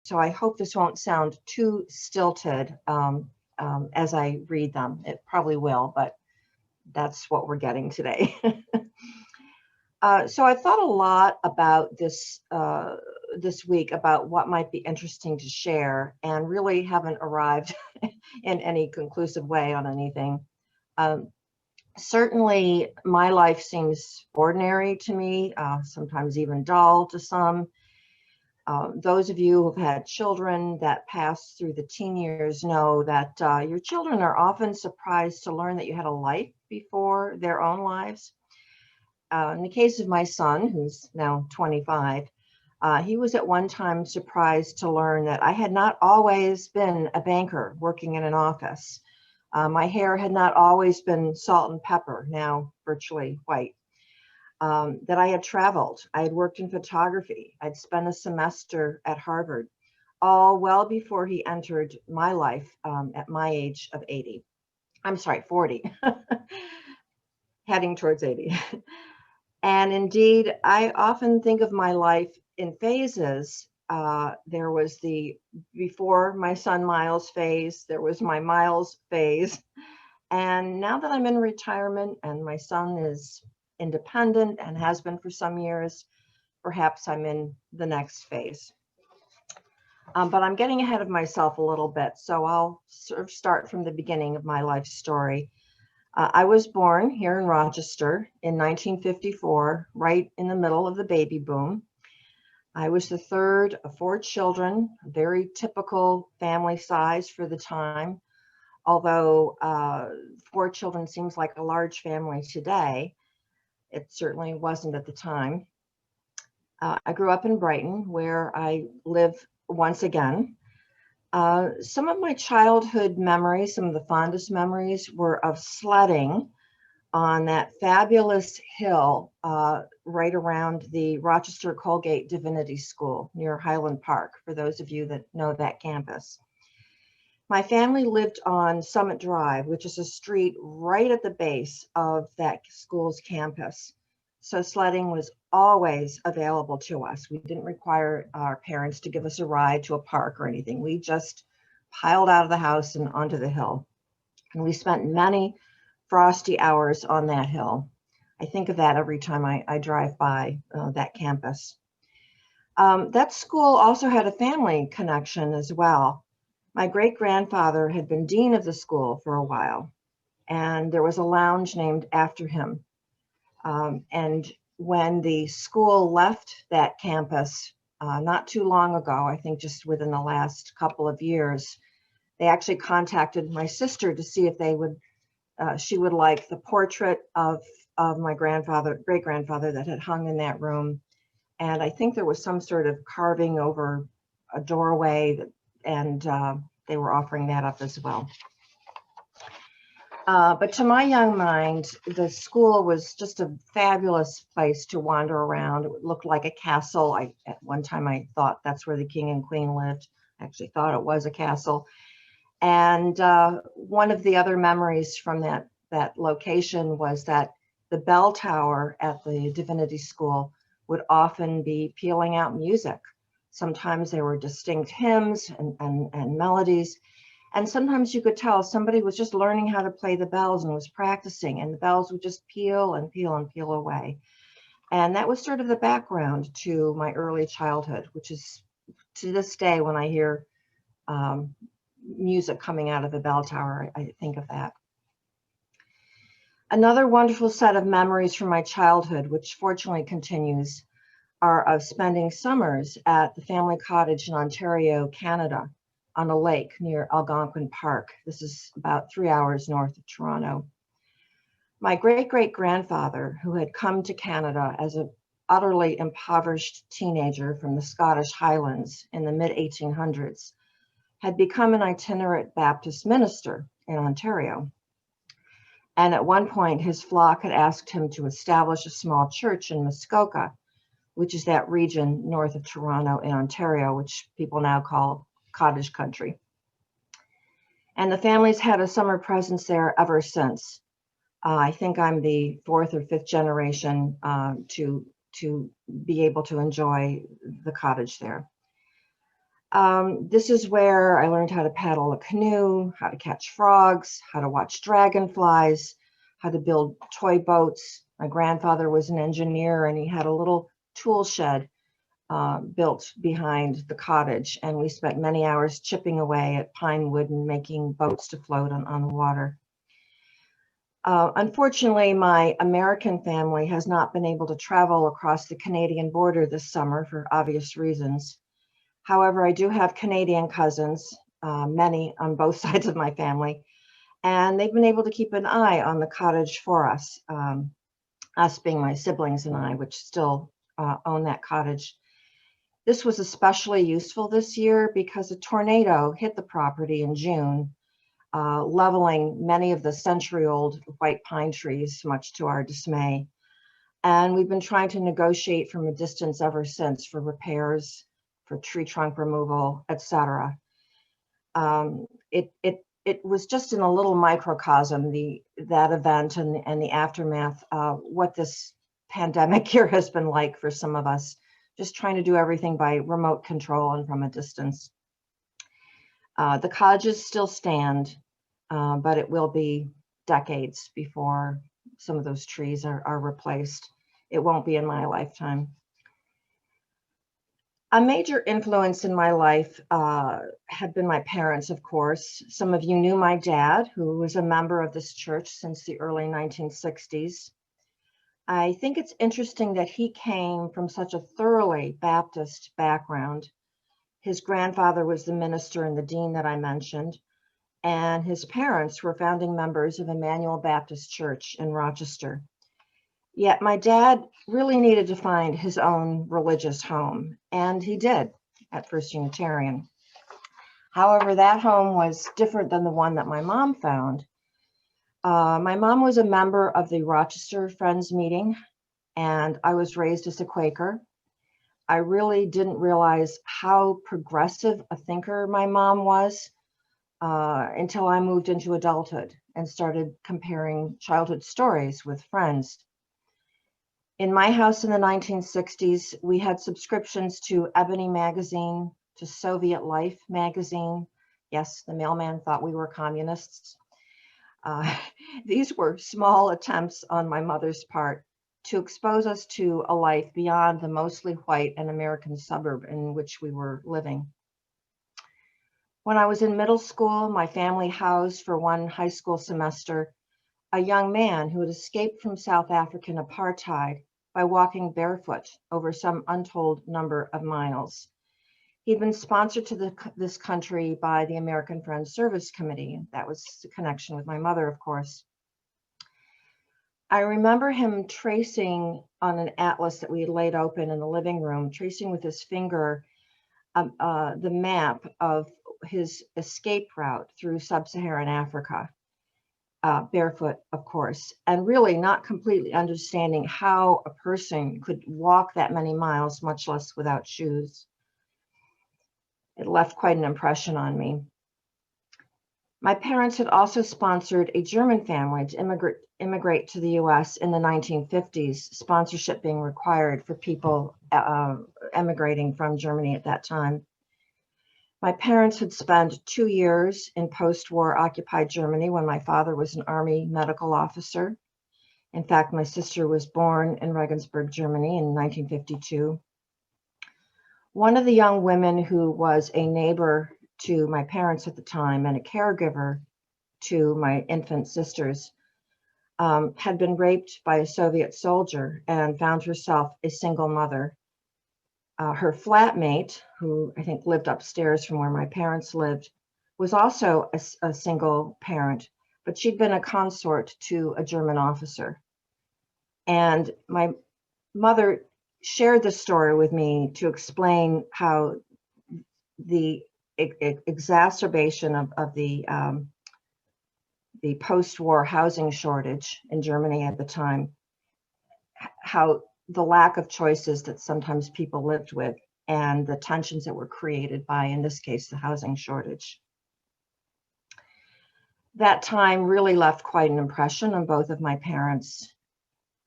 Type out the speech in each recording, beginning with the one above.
so I hope this won't sound too stilted as I read them. It probably will, but that's what we're getting today. So I thought a lot about this week about what might be interesting to share, and really haven't arrived in any conclusive way on anything. Um, Certainly, my life seems ordinary to me, sometimes even dull to some. Those of you who've had children that pass through the teen years know that your children are often surprised to learn that you had a life before their own lives. In the case of my son, who's now 25, he was at one time surprised to learn that I had not always been a banker working in an office. My hair had not always been salt and pepper, now virtually white. That I had traveled, I had worked in photography, I'd spent a semester at Harvard, all well before he entered my life at my age of 80. I'm sorry, 40, heading towards 80. And indeed, I often think of my life in phases. There was the before my son Miles phase, there was my Miles phase. And now that I'm in retirement and my son is independent and has been for some years, perhaps I'm in the next phase. But I'm getting ahead of myself a little bit, so I'll sort of start from the beginning of my life story. I was born here in Rochester in 1954, right in the middle of the baby boom. I was the third of four children, a very typical family size for the time, although four children seems like a large family today. It certainly wasn't at the time. I grew up in Brighton, where I live once again. Some of my childhood memories, some of the fondest memories, were of sledding on that fabulous hill right around the Rochester Colgate Divinity School near Highland Park, for those of you that know that campus. My family lived on Summit Drive, which is a street right at the base of that school's campus. So sledding was always available to us. We didn't require our parents to give us a ride to a park or anything. We just piled out of the house and onto the hill. And we spent many frosty hours on that hill. I think of that every time I drive by that campus. That school also had a family connection as well. My great-grandfather had been dean of the school for a while, and there was a lounge named after him. And when the school left that campus not too long ago, I think just within the last couple of years, they actually contacted my sister to see if she would like the portrait of my great-grandfather that had hung in that room. And I think there was some sort of carving over a doorway, and they were offering that up as well. But to my young mind, the school was just a fabulous place to wander around. It looked like a castle. At one time I thought that's where the king and queen lived. I actually thought it was a castle. And one of the other memories from that location was that the bell tower at the Divinity School would often be pealing out music. Sometimes there were distinct hymns and melodies. And sometimes you could tell somebody was just learning how to play the bells and was practicing, and the bells would just peal and peal and peal away. And that was sort of the background to my early childhood, which is to this day when I hear music coming out of the bell tower, I think of that. Another wonderful set of memories from my childhood, which fortunately continues, are of spending summers at the family cottage in Ontario, Canada, on a lake near Algonquin Park. This is about 3 hours north of Toronto. My great-great-grandfather, who had come to Canada as an utterly impoverished teenager from the Scottish Highlands in the mid-1800s, had become an itinerant Baptist minister in Ontario. And at one point, his flock had asked him to establish a small church in Muskoka, which is that region north of Toronto in Ontario, which people now call cottage country. And the family's had a summer presence there ever since. I think I'm the fourth or fifth generation to be able to enjoy the cottage there. This is where I learned how to paddle a canoe, how to catch frogs, how to watch dragonflies, how to build toy boats. My grandfather was an engineer and he had a little tool shed built behind the cottage. And we spent many hours chipping away at pine wood and making boats to float on the water. Unfortunately, my American family has not been able to travel across the Canadian border this summer for obvious reasons. However, I do have Canadian cousins, many on both sides of my family, and they've been able to keep an eye on the cottage for us, us being my siblings and I, which still own that cottage. This was especially useful this year because a tornado hit the property in June, leveling many of the century-old white pine trees, much to our dismay. And we've been trying to negotiate from a distance ever since for repairs, for tree trunk removal, etc. It was just in a little microcosm, that event and the aftermath, what this pandemic year has been like for some of us, just trying to do everything by remote control and from a distance. The cottages still stand, but it will be decades before some of those trees are replaced. It won't be in my lifetime. A major influence in my life had been my parents, of course. Some of you knew my dad, who was a member of this church since the early 1960s. I think it's interesting that he came from such a thoroughly Baptist background. His grandfather was the minister and the dean that I mentioned, and his parents were founding members of Emmanuel Baptist Church in Rochester. Yet my dad really needed to find his own religious home, and he did at First Unitarian. However, that home was different than the one that my mom found. My mom was a member of the Rochester Friends meeting, and I was raised as a Quaker. I really didn't realize how progressive a thinker my mom was until I moved into adulthood and started comparing childhood stories with friends. In my house in the 1960s, we had subscriptions to Ebony magazine, to Soviet Life magazine. Yes, the mailman thought we were communists. These were small attempts on my mother's part to expose us to a life beyond the mostly white and American suburb in which we were living. When I was in middle school, my family housed for one high school semester a young man who had escaped from South African apartheid by walking barefoot over some untold number of miles. He'd been sponsored to this country by the American Friends Service Committee. That was the connection with my mother, of course. I remember him tracing on an atlas that we had laid open in the living room, tracing with his finger the map of his escape route through sub-Saharan Africa, barefoot, of course, and really not completely understanding how a person could walk that many miles, much less without shoes. It left quite an impression on me. My parents had also sponsored a German family to immigrate to the US in the 1950s, sponsorship being required for people emigrating from Germany at that time. My parents had spent 2 years in post-war occupied Germany when my father was an Army medical officer. In fact, my sister was born in Regensburg, Germany in 1952. One of the young women who was a neighbor to my parents at the time and a caregiver to my infant sisters had been raped by a Soviet soldier and found herself a single mother. Her flatmate, who I think lived upstairs from where my parents lived, was also a single parent, but she'd been a consort to a German officer. And my mother shared this story with me to explain how the exacerbation of the post-war housing shortage in Germany at the time, how the lack of choices that sometimes people lived with and the tensions that were created by, in this case, the housing shortage. That time really left quite an impression on both of my parents.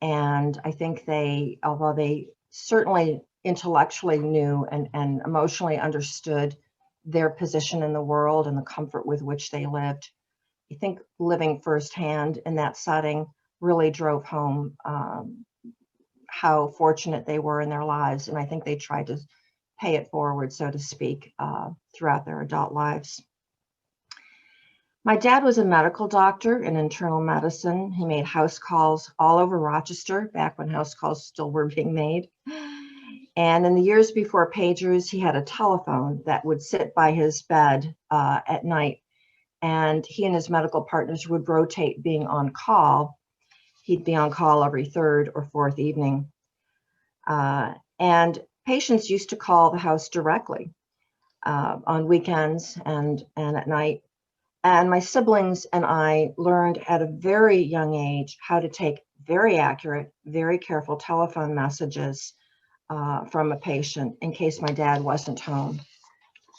And I think they, although they certainly intellectually knew and emotionally understood their position in the world and the comfort with which they lived. I think living firsthand in that setting really drove home how fortunate they were in their lives. And I think they tried to pay it forward, so to speak, throughout their adult lives. My dad was a medical doctor in internal medicine. He made house calls all over Rochester, back when house calls still were being made. And in the years before pagers, he had a telephone that would sit by his bed at night. And he and his medical partners would rotate being on call. He'd be on call every third or fourth evening. And patients used to call the house directly on weekends and at night. And my siblings and I learned at a very young age how to take very accurate, very careful telephone messages from a patient in case my dad wasn't home.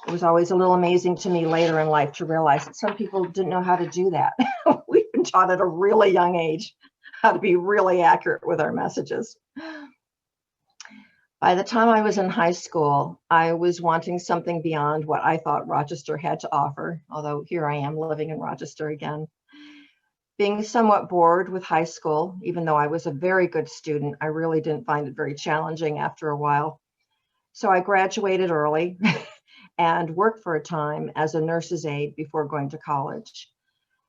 It was always a little amazing to me later in life to realize that some people didn't know how to do that. We've been taught at a really young age how to be really accurate with our messages. By the time I was in high school, I was wanting something beyond what I thought Rochester had to offer, although here I am living in Rochester again. Being somewhat bored with high school, even though I was a very good student, I really didn't find it very challenging after a while. So I graduated early and worked for a time as a nurse's aide before going to college.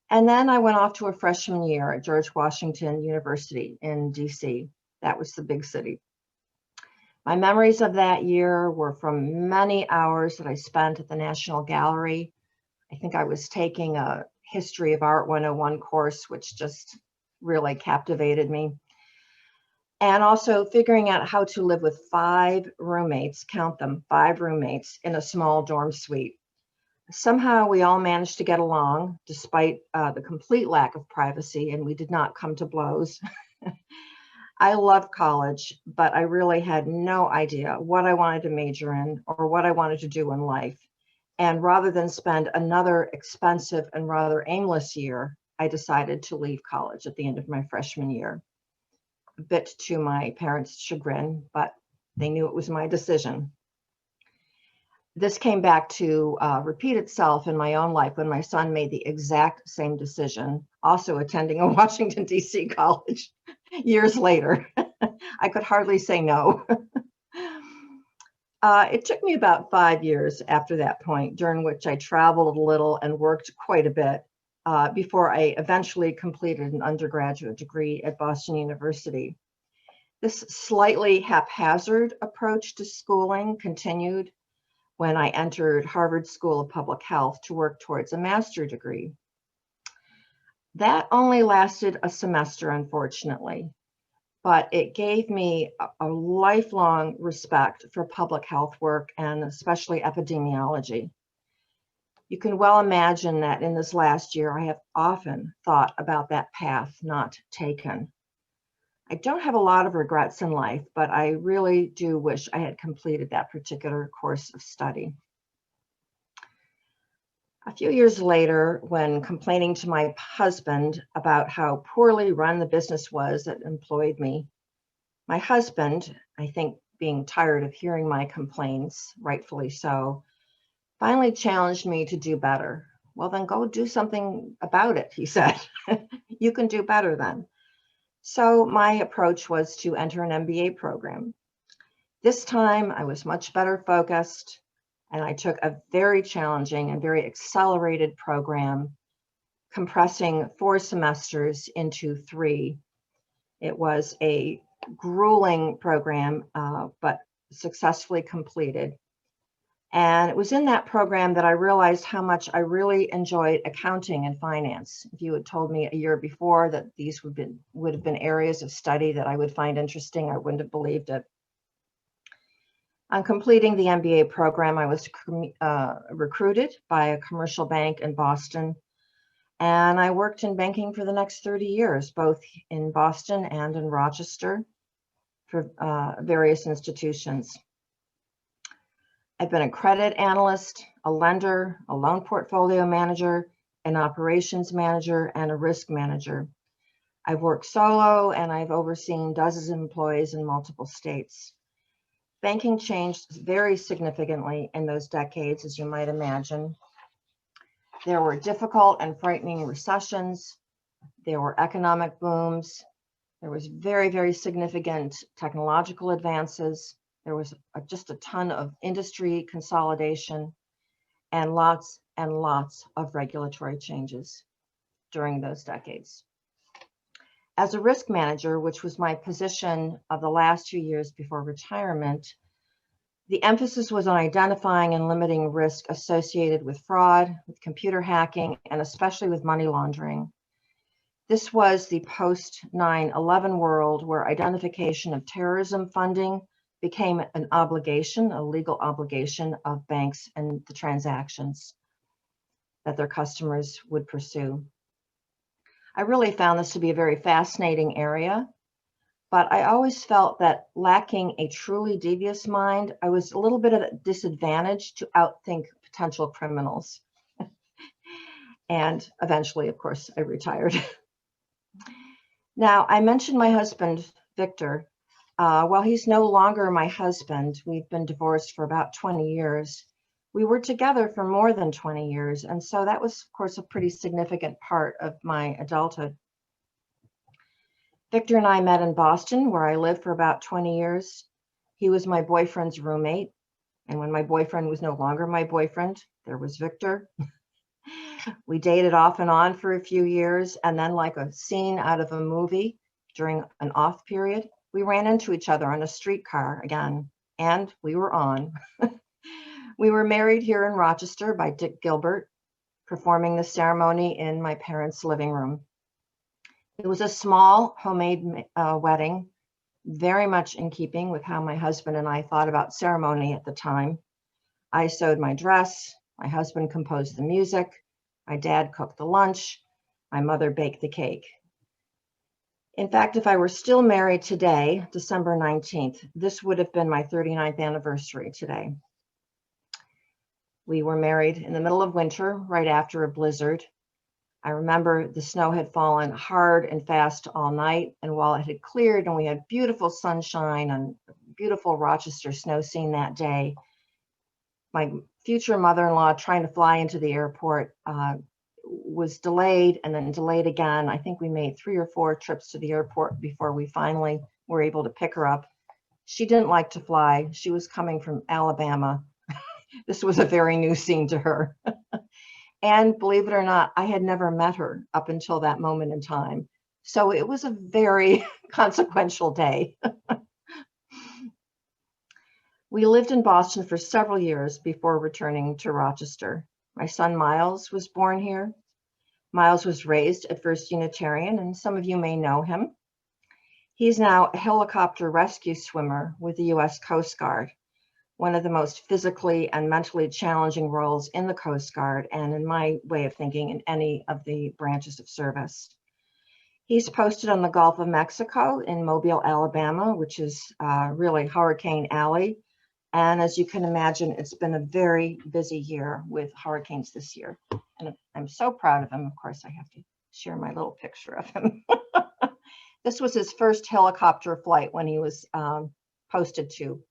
And then I went off to a freshman year at George Washington University in DC. That was the big city. My memories of that year were from many hours that I spent at the National Gallery. I think I was taking a History of Art 101 course, which just really captivated me. And also figuring out how to live with 5 roommates, count them, 5 roommates in a small dorm suite. Somehow we all managed to get along despite the complete lack of privacy, and we did not come to blows. I loved college, but I really had no idea what I wanted to major in or what I wanted to do in life. And rather than spend another expensive and rather aimless year, I decided to leave college at the end of my freshman year. A bit to my parents' chagrin, but they knew it was my decision. This came back to repeat itself in my own life when my son made the exact same decision, also attending a Washington, D.C. college years later. I could hardly say no. It took me about 5 years after that point, during which I traveled a little and worked quite a bit before I eventually completed an undergraduate degree at Boston University. This slightly haphazard approach to schooling continued when I entered Harvard School of Public Health to work towards a master's degree. That only lasted a semester, unfortunately, but it gave me a lifelong respect for public health work and especially epidemiology. You can well imagine that in this last year, I have often thought about that path not taken. I don't have a lot of regrets in life, but I really do wish I had completed that particular course of study. A few years later, when complaining to my husband about how poorly run the business was that employed me, my husband, I think being tired of hearing my complaints, rightfully so, finally challenged me to do better. Well, then go do something about it, he said. You can do better then. So my approach was to enter an MBA program. This time I was much better focused, and I took a very challenging and very accelerated program, compressing 4 semesters into 3. It was a grueling program, but successfully completed. And it was in that program that I realized how much I really enjoyed accounting and finance. If you had told me a year before that these would have been areas of study that I would find interesting, I wouldn't have believed it. On completing the MBA program, I was recruited by a commercial bank in Boston, and I worked in banking for the next 30 years, both in Boston and in Rochester for various institutions. I've been a credit analyst, a lender, a loan portfolio manager, an operations manager, and a risk manager. I've worked solo, and I've overseen dozens of employees in multiple states. Banking changed very significantly in those decades, as you might imagine. There were difficult and frightening recessions. There were economic booms. There was very, very significant technological advances. There was just a ton of industry consolidation and lots of regulatory changes during those decades. As a risk manager, which was my position of the last 2 years before retirement, the emphasis was on identifying and limiting risk associated with fraud, with computer hacking, and especially with money laundering. This was the post 9/11 world where identification of terrorism funding became an obligation, a legal obligation of banks and the transactions that their customers would pursue. I really found this to be a very fascinating area, but I always felt that lacking a truly devious mind, I was a little bit at a disadvantage to outthink potential criminals. And eventually, of course, I retired. Now, I mentioned my husband, Victor. While he's no longer my husband, we've been divorced for about 20 years. We were together for more than 20 years, and so that was, of course, a pretty significant part of my adulthood. Victor and I met in Boston, where I lived for about 20 years. He was my boyfriend's roommate, and when my boyfriend was no longer my boyfriend, there was Victor. We dated off and on for a few years, and then, like a scene out of a movie, during an off period, we ran into each other on a streetcar again, and we were on. We were married here in Rochester by Dick Gilbert, performing the ceremony in my parents' living room. It was a small homemade wedding, very much in keeping with how my husband and I thought about ceremony at the time. I sewed my dress, my husband composed the music, my dad cooked the lunch, my mother baked the cake. In fact, if I were still married today, December 19th, this would have been my 39th anniversary today. We were married in the middle of winter, right after a blizzard. I remember the snow had fallen hard and fast all night, and while it had cleared and we had beautiful sunshine and beautiful Rochester snow scene that day, my future mother-in-law trying to fly into the airport was delayed and then delayed again. I think we made 3 or 4 trips to the airport before we finally were able to pick her up. She didn't like to fly. She was coming from Alabama. This was a very new scene to her. And believe it or not, I had never met her up until that moment in time. So it was a very consequential day. We lived in Boston for several years before returning to Rochester. My son Miles was born here. Miles was raised at First Unitarian, and some of you may know him. He's now a helicopter rescue swimmer with the U.S. Coast Guard, one of the most physically and mentally challenging roles in the Coast Guard, and in my way of thinking, in any of the branches of service. He's posted on the Gulf of Mexico in Mobile, Alabama, which is really Hurricane Alley. And as you can imagine, it's been a very busy year with hurricanes this year. And I'm so proud of him. Of course, I have to share my little picture of him. This was his first helicopter flight when he was posted to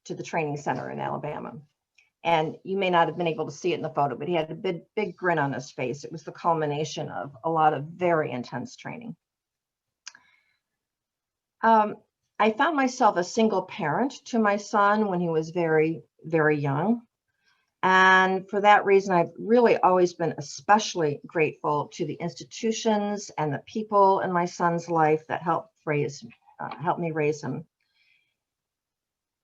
the training center in Alabama. And you may not have been able to see it in the photo, but he had a big grin on his face. It was the culmination of a lot of very intense training. I found myself a single parent to my son when he was very, very young. And for that reason, I've really always been especially grateful to the institutions and the people in my son's life that helped me raise him.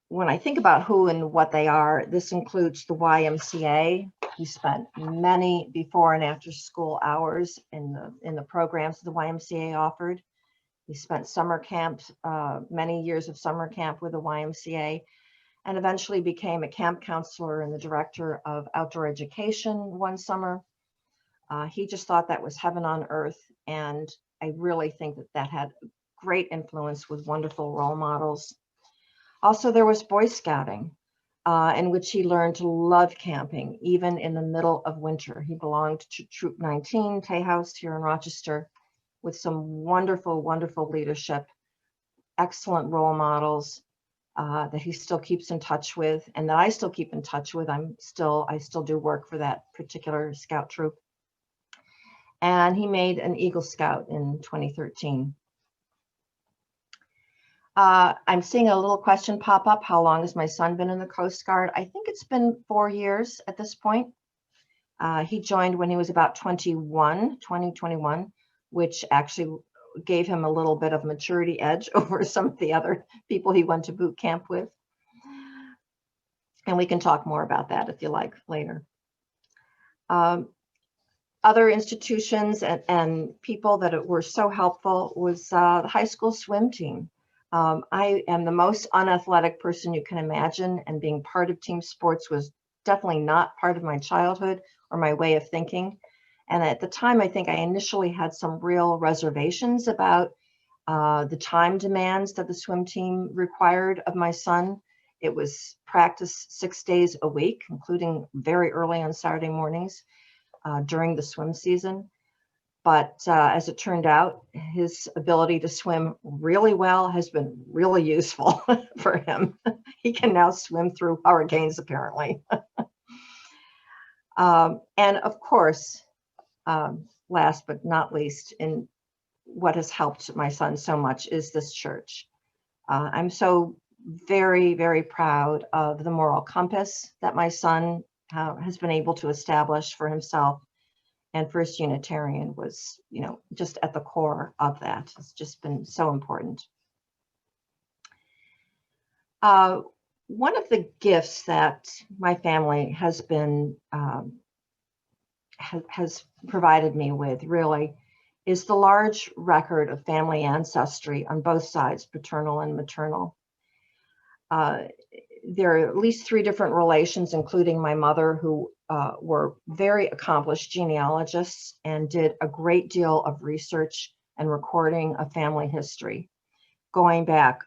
When I think about who and what they are, this includes the YMCA. We spent many before and after school hours in the programs the YMCA offered. We spent summer camps, many years of summer camp with the YMCA, and eventually became a camp counselor and the director of outdoor education one summer. He just thought that was heaven on earth, and I really think that had great influence with wonderful role models. Also, there was Boy Scouting, in which he learned to love camping, even in the middle of winter. He belonged to Troop 19, Tay House here in Rochester, with some wonderful, wonderful leadership. excellent role models that he still keeps in touch with, and that I still keep in touch with. I still do work for that particular scout troop. And he made an Eagle Scout in 2013. I'm seeing a little question pop up. How long has my son been in the Coast Guard? I think it's been 4 years at this point. He joined when he was about 2021, which actually gave him a little bit of maturity edge over some of the other people he went to boot camp with. And we can talk more about that if you like later. Other institutions and people that were so helpful was the high school swim team. I am the most unathletic person you can imagine, and being part of team sports was definitely not part of my childhood or my way of thinking. And at the time, I think I initially had some real reservations about the time demands that the swim team required of my son. It was practice 6 days a week, including very early on Saturday mornings during the swim season. But as it turned out, his ability to swim really well has been really useful for him. He can now swim through hurricanes, apparently. And of course, last but not least, in what has helped my son so much is this church. I'm so very, very proud of the moral compass that my son has been able to establish for himself. And First Unitarian was, just at the core of that. It's just been so important. One of the gifts that my family has been has provided me with really is the large record of family ancestry on both sides, paternal and maternal. There are at least 3 different relations, including my mother, who were very accomplished genealogists and did a great deal of research and recording of family history, going back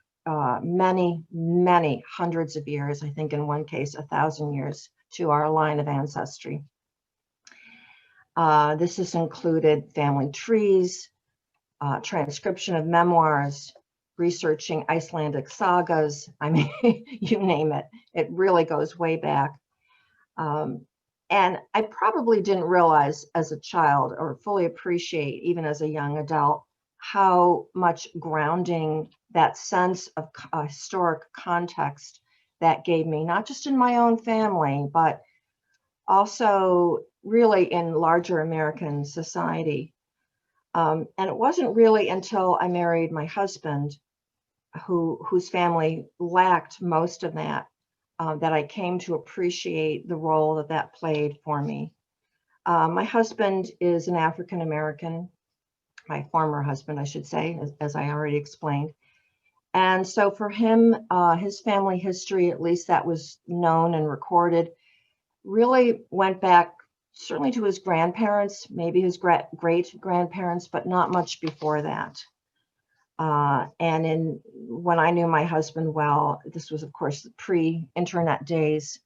many, many hundreds of years, I think in one case, 1,000 years to our line of ancestry. This has included family trees, transcription of memoirs, researching Icelandic sagas. I mean, you name it. It really goes way back. And I probably didn't realize as a child or fully appreciate, even as a young adult, how much grounding that sense of historic context that gave me, not just in my own family, but also really in larger American society. And it wasn't really until I married my husband, whose family lacked most of that, that I came to appreciate the role that played for me. My husband is an African American, my former husband, I should say, as I already explained. And so for him, his family history, at least that was known and recorded, really went back certainly to his grandparents, maybe his great-grandparents, but not much before that. And when I knew my husband well, this was, of course, pre-internet days,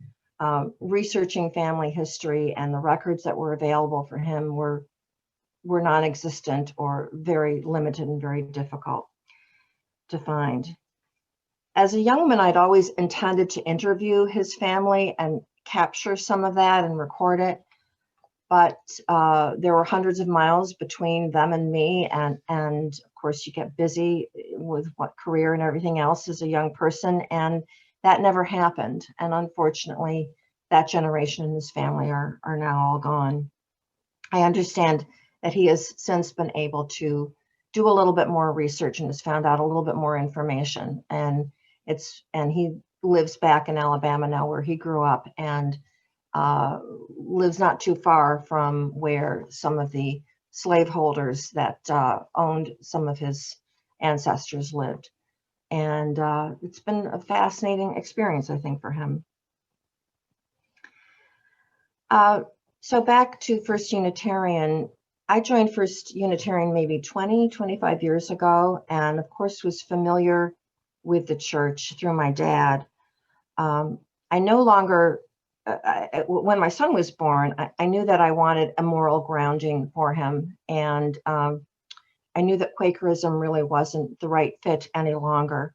researching family history and the records that were available for him were non-existent or very limited and very difficult to find. As a young woman, I'd always intended to interview his family and capture some of that and record it. But there were hundreds of miles between them and me. And of course, you get busy with what career and everything else as a young person. And that never happened. And unfortunately, that generation and his family are now all gone. I understand that he has since been able to do a little bit more research and has found out a little bit more information. And he lives back in Alabama now, where he grew up, and lives not too far from where some of the slaveholders that owned some of his ancestors lived. And it's been a fascinating experience, I think, for him. So back to First Unitarian. I joined First Unitarian maybe 25 years ago, and of course was familiar with the church through my dad. I no longer, when my son was born, I knew that I wanted a moral grounding for him. And I knew that Quakerism really wasn't the right fit any longer.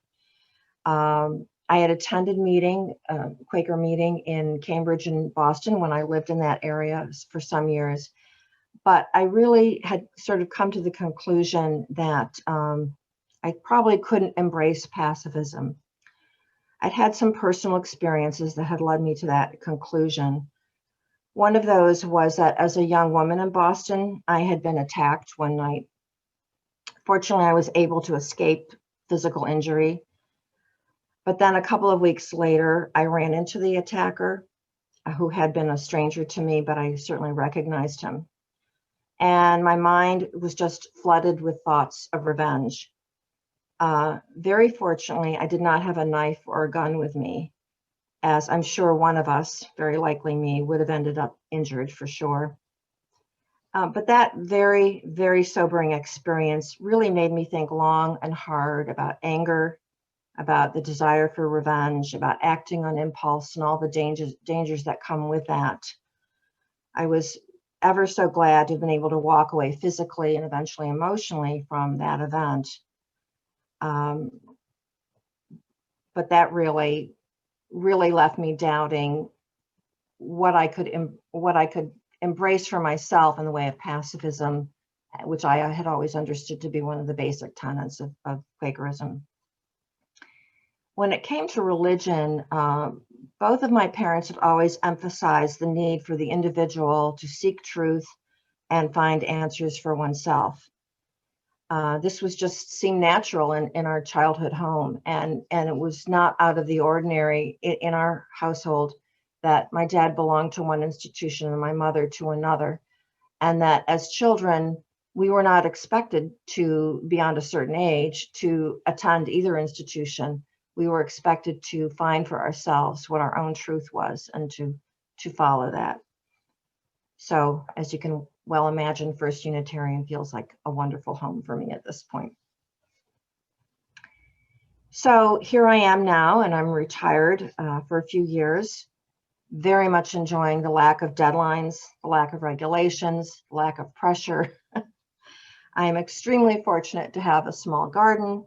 I had attended Quaker meeting in Cambridge and Boston when I lived in that area for some years, but I really had sort of come to the conclusion that I probably couldn't embrace pacifism. I'd had some personal experiences that had led me to that conclusion. One of those was that as a young woman in Boston, I had been attacked one night. Fortunately, I was able to escape physical injury. But then a couple of weeks later, I ran into the attacker, who had been a stranger to me, but I certainly recognized him. And my mind was just flooded with thoughts of revenge. Very fortunately, I did not have a knife or a gun with me, as I'm sure one of us, very likely me, would have ended up injured for sure. But that very, very sobering experience really made me think long and hard about anger, about the desire for revenge, about acting on impulse and all the dangers that come with that. I was ever so glad to have been able to walk away physically and eventually emotionally from that event. But that really, really left me doubting what I could embrace for myself in the way of pacifism, which I had always understood to be one of the basic tenets of Quakerism. When it came to religion, both of my parents had always emphasized the need for the individual to seek truth and find answers for oneself. This was just seemed natural in our childhood home, and it was not out of the ordinary in our household that my dad belonged to one institution and my mother to another, and that as children, we were not expected to, beyond a certain age, to attend either institution. We were expected to find for ourselves what our own truth was and to follow that. So, as you can well imagine, First Unitarian feels like a wonderful home for me at this point. So here I am now, and I'm retired for a few years, very much enjoying the lack of deadlines, the lack of regulations, the lack of pressure. I am extremely fortunate to have a small garden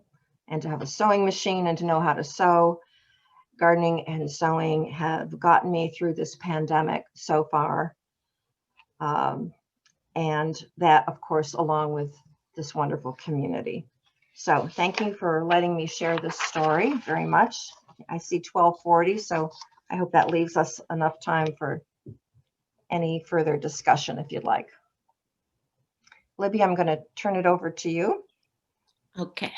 and to have a sewing machine and to know how to sew. Gardening and sewing have gotten me through this pandemic so far. And that, of course, along with this wonderful community. So thank you for letting me share this story very much. I see 12:40, so I hope that leaves us enough time for any further discussion if you'd like. Libby, I'm going to turn it over to you. Okay.